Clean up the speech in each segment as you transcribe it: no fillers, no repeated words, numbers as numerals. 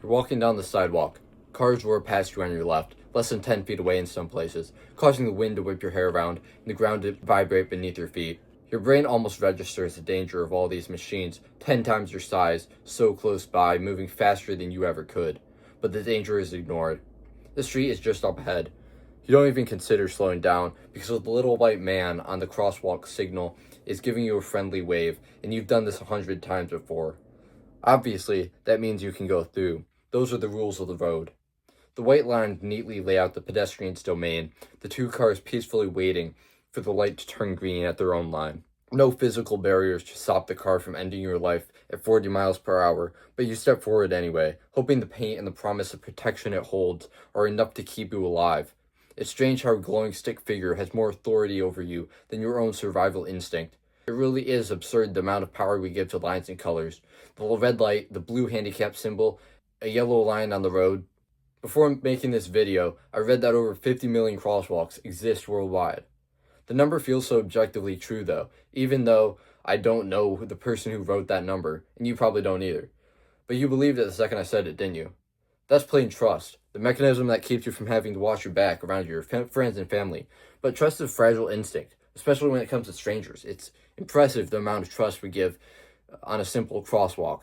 You're walking down the sidewalk. Cars roar past you on your left, less than 10 feet away in some places, causing the wind to whip your hair around and the ground to vibrate beneath your feet. Your brain almost registers the danger of all these machines, 10 times your size, so close by, moving faster than you ever could. But the danger is ignored. The street is just up ahead. You don't even consider slowing down because the little white man on the crosswalk signal is giving you a friendly wave, and you've done this 100 times before. Obviously, that means you can go through. Those are the rules of the road. The white lines neatly lay out the pedestrian's domain, the two cars peacefully waiting for the light to turn green at their own line. No physical barriers to stop the car from ending your life at 40 miles per hour, but you step forward anyway, hoping the paint and the promise of protection it holds are enough to keep you alive. It's strange how a glowing stick figure has more authority over you than your own survival instinct. It really is absurd the amount of power we give to lines and colors. The red light, the blue handicap symbol, a yellow line on the road. Before making this video, I read that over 50 million crosswalks exist worldwide. The number feels so objectively true though, even though I don't know the person who wrote that number, and you probably don't either. But you believed it the second I said it, didn't you? That's plain trust, the mechanism that keeps you from having to watch your back around your friends and family. But trust is a fragile instinct, especially when it comes to strangers. It's impressive the amount of trust we give on a simple crosswalk.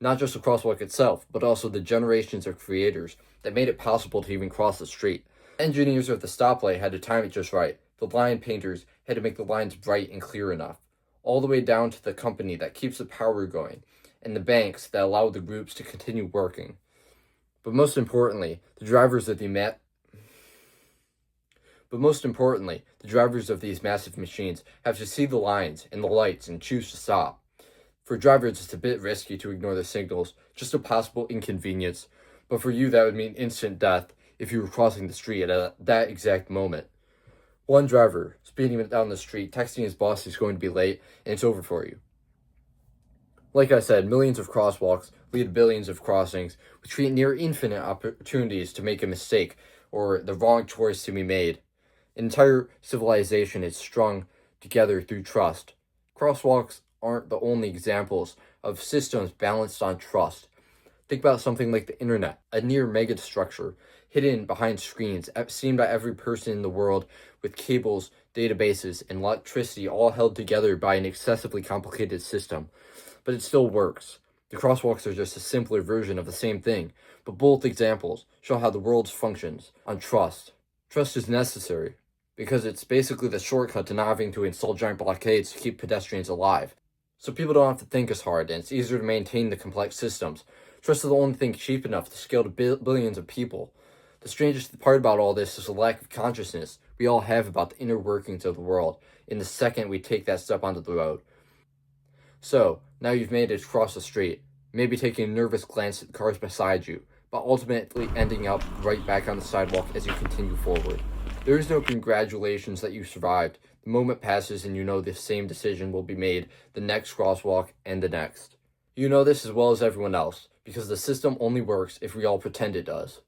Not just the crosswalk itself, but also the generations of creators that made it possible to even cross the street. Engineers at the stoplight had to time it just right. The line painters had to make the lines bright and clear enough. All the way down to the company that keeps the power going, and the banks that allow the groups to continue working. But most importantly, the drivers of these massive machines have to see the lines and the lights and choose to stop. For drivers, it's a bit risky to ignore the signals, just a possible inconvenience. But for you, that would mean instant death if you were crossing the street at that exact moment. One driver speeding down the street, texting his boss he's going to be late, and it's over for you. Like I said, millions of crosswalks lead to billions of crossings, which create near infinite opportunities to make a mistake or the wrong choice to be made. An entire civilization is strung together through trust. Crosswalks aren't the only examples of systems balanced on trust. Think about something like the internet, a near megastructure hidden behind screens, seen by every person in the world, with cables, databases, and electricity all held together by an excessively complicated system. But it still works. The crosswalks are just a simpler version of the same thing, but both examples show how the world functions on trust. Trust is necessary, because it's basically the shortcut to not having to install giant blockades to keep pedestrians alive. So people don't have to think as hard, and it's easier to maintain the complex systems. Trust is the only thing cheap enough to scale to billions of people. The strangest part about all this is the lack of consciousness we all have about the inner workings of the world in the second we take that step onto the road. So, now you've made it across the street, maybe taking a nervous glance at the cars beside you, but ultimately ending up right back on the sidewalk as you continue forward. There is no congratulations that you survived. The moment passes and you know the same decision will be made the next crosswalk and the next. You know this as well as everyone else, because the system only works if we all pretend it does.